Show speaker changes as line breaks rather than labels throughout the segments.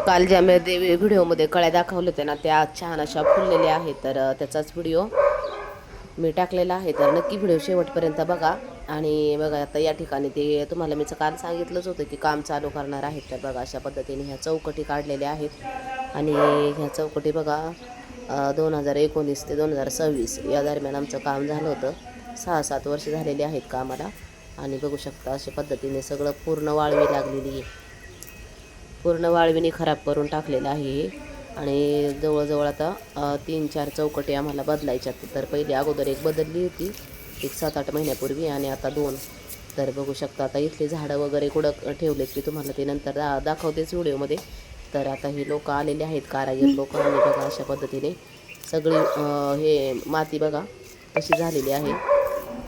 काल ज्या मी व्हिडिओमध्ये कळ्या दाखवल्या होत्या ना, त्या छान अशा फुललेल्या आहेत. तर त्याचाच व्हिडिओ मी टाकलेला आहे. तर नक्की व्हिडिओ शेवटपर्यंत बघा. आणि बघा आता या ठिकाणी ते तुम्हाला मी काल सांगितलंच होतं की काम चालू करणार आहेत. तर बघा अशा पद्धतीने ह्या चौकटी काढलेल्या आहेत. आणि ह्या चौकटी बघा 2019 ते 2026 या दरम्यान आमचं काम झालं होतं. 6-7 वर्ष झालेली आहेत कामाला. आणि बघू शकता अशा पद्धतीने सगळं पूर्ण वाळवी लागलेली आहे. पूर्ण वाळवीने खराब करून टाकलेलं आहे हे. आणि जवळजवळ आता 3-4 चौकटी आम्हाला बदलायच्यात. तर पहिली अगोदर एक बदलली होती एक 7-8 महिन्यापूर्वी आणि आता 2. तर बघू शकता आता इथली झाडं वगैरे कुठं ठेवलेत की तुम्हाला ते नंतर दाखवतेच व्हिडिओमध्ये. तर आता ही लोक आलेले आहेत कारागीर लोक. आणि बघा अशा पद्धतीने सगळी हे माती बघा कशी झालेली आहे.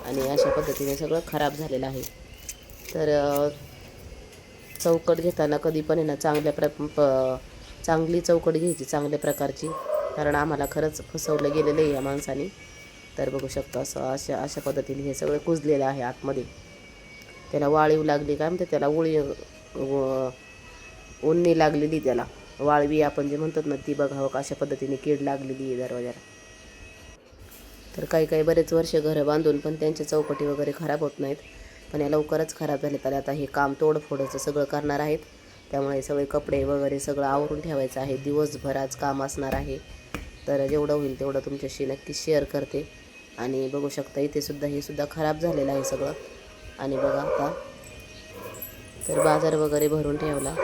आणि अशा पद्धतीने सगळं खराब झालेलं आहे. तर चौकट घेताना कधी पण आहे ना चांगली चौकट घ्यायची, चांगल्या प्रकारची. कारण आम्हाला खरंच फसवलं गेलेलं आहे या माणसाने. तर बघू शकतो अशा पद्धतीने हे सगळं कुजलेलं आहे आतमध्ये. त्याला वाळीव लागली काय म्हणते त्याला उन्नी लागलेली त्याला वाळवी आपण जे म्हणतात ना ती बघावं अशा पद्धतीने कीड लागलेली आहे दरवाजाला. तर काही बरेच वर्ष घरं बांधून पण त्यांच्या चौकटी वगैरे खराब होत नाहीत. पण या लवकरच खराब झाले. तर आता हे काम तोडफोडाचं सगळं करणार आहेत. त्यामुळे सगळे कपडे वगैरे सगळं आवरून ठेवायचं आहे. दिवसभर आज काम असणार आहे. तर जेवढं होईल तेवढं तुमच्याशी नक्की शेअर करते. आणि बघू शकता इथे सुद्धा हे सुद्धा खराब झालेलं आहे सगळं. आणि बघा आता तर बाजार वगैरे भरून ठेवला.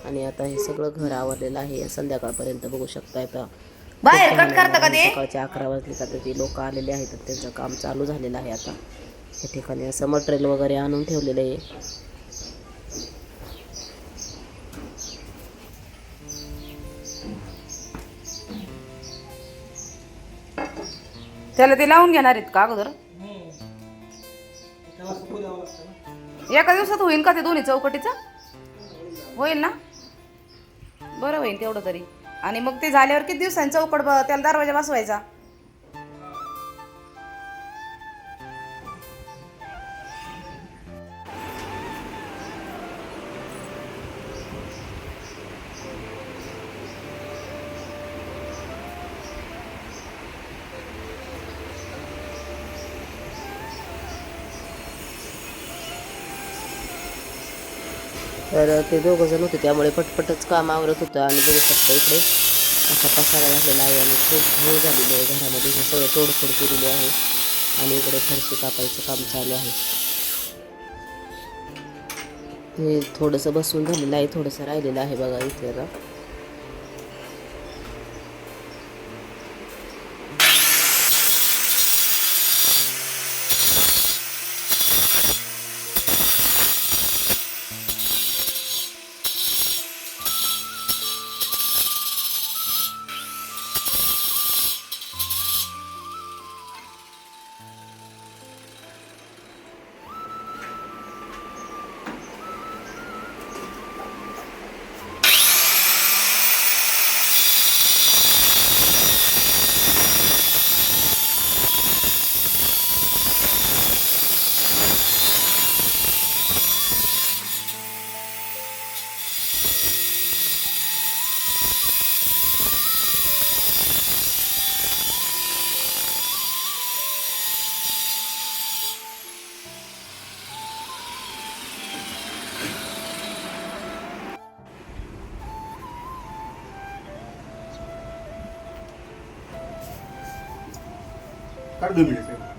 आणि आता हे सगळं घर आवरलेलं आहे. संध्याकाळपर्यंत बघू शकता आता
बाहेर कट करता का ते?
सकाळचे 11 वाजले का तर ते लोक आलेले आहेत. तर त्यांचं काम चालू झालेलं आहे. आता या ठिकाणी असं मटेरियल वगैरे आणून ठेवलेलं आहे.
त्याला ते लावून घेणार आहेत का अगोदर? एका दिवसात होईल का ते दोन्ही चौकटीचं? होईल ना? बरं होईल तेवढं तरी. आणि मग ते झाल्यावर किती दिवसांनी चौकट त्याला दरवाजा बसवायचा?
तर ते दोघं जण होते त्यामुळे पटपटच काम आवरत होतं. आणि बघू शकता इकडे असा पसारा झालेला आहे. आणि खूप धूळ झालेली आहे घरामध्ये. हे सगळं तोडफोड केलेली आहे. आणि इकडे फरशी कापायचं काम चालू आहे. हे थोडंसं बसून झालेलं आहे, थोडंसं राहिलेलं आहे बघा इथे आता.
काढ 2 मिनिट.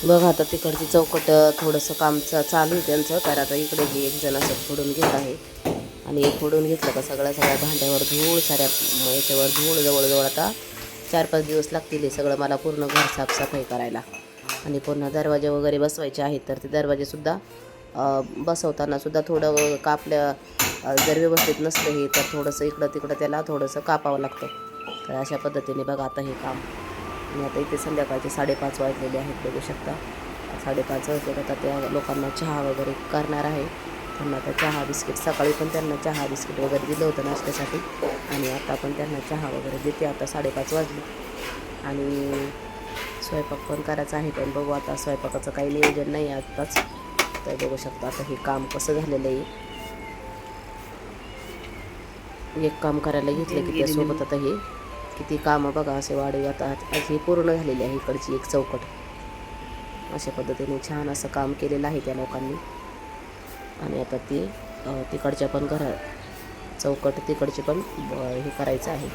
बघा आता तिकडची चौकट थोडंसं काम चालू आहे त्यांचं, तर आता इकडे हे एक जण असं फोडून घेत आहे. आणि हे फोडून घेतलं का सगळ्या भांड्यावर धूळ, साऱ्या याच्यावर धूळ जवळजवळ आता 4-5 दिवस लागतील हे सगळं मला पूर्ण घर साफसफाई करायला. आणि पुन्हा दरवाजे वगैरे बसवायचे आहेत, तर ते दरवाजेसुद्धा बसवताना सुद्धा थोडं कापल्या जर व्यवस्थित नसलं हे तर थोडंसं इकडं तिकडं त्याला थोडंसं कापावं लागतं. तर अशा पद्धतीने बघा आता हे काम. आणि आता इथे संध्याकाळचे 5:30 वाजलेले आहेत, बघू शकता. 5:30 वाजले आता त्या लोकांना चहा वगैरे करणार आहे. त्यांना आता चहा बिस्किट, सकाळी पण त्यांना चहा बिस्किट वगैरे दिलं होतं नाश्त्यासाठी, आणि आता पण त्यांना चहा वगैरे देते. आता 5:30 वाजले आणि स्वयंपाक पण करायचा आहे, पण बघू आता स्वयंपाकाचं काही नियोजन नाही आत्ताच. तर बघू शकता आता हे काम कसं झालेलं आहे. एक काम करायला घेतलं की त्यासोबत आता हे किती कामं बघा असे वाढीव. आता ही पूर्ण झालेली आहे इकडची एक चौकट. अशा पद्धतीने छान असं काम केलेलं आहे त्या लोकांनी. आणि आता ती तिकडच्या पण चौकट तिकडची पण हे करायचं आहे.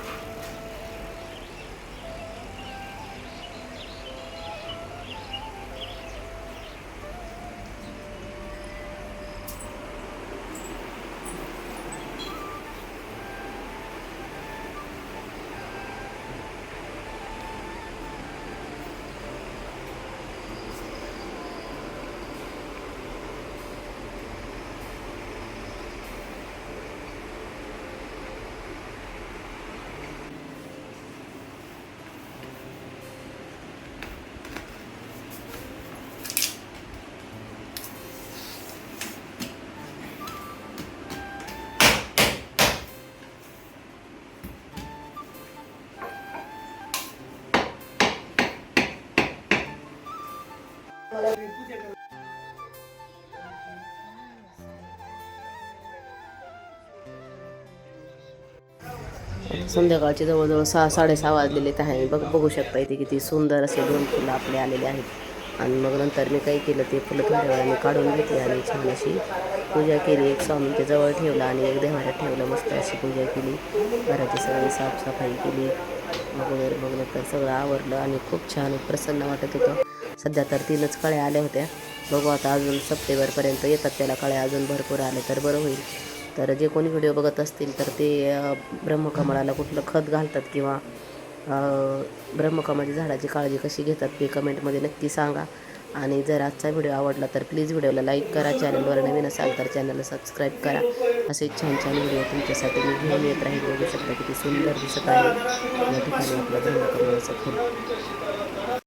संध्याकाळचे जवळजवळ 6-6:30 वाजलेले आहे. बघू शकता इथे किती सुंदर असे 2 फुलं आपले आलेले आहेत. आणि मग नंतर मी काही केलं, ते फुलं थोड्या वेळाने काढून घेतली आणि छान अशी पूजा केली. एक स्वामींच्या जवळ ठेवलं आणि एक देवाऱ्यात ठेवलं. मस्त अशी पूजा केली, घराची सगळी साफसफाई केली वगैरे. मग नंतर सगळं आवरलं आणि खूप छान प्रसन्न वाटत होतं. सध्या तर 3च कळ्या आल्या होत्या. बघू आता अजून सप्टेंबरपर्यंत येतात त्याला कळ्या, अजून भरपूर आले तर बरं होईल. तर जे कोणी व्हिडिओ बघत असतील तर ते ब्रह्मकमळाला कुठलं खत घालतात किंवा ब्रह्मकमळाच्या झाडाची काळजी कशी घेतात ते कमेंटमध्ये नक्की सांगा. आणि जर आजचा व्हिडिओ आवडला तर प्लीज व्हिडिओला लाईक करा. चॅनलवर नवीन असाल तर चॅनलला सबस्क्राईब करा. असे छान छान व्हिडिओ तुमच्यासाठी मी घेऊन येत राहील. बघू शकता किती सुंदर दिसत आहे या ठिकाणी आपलं ब्रह्मकमळाचं फूल.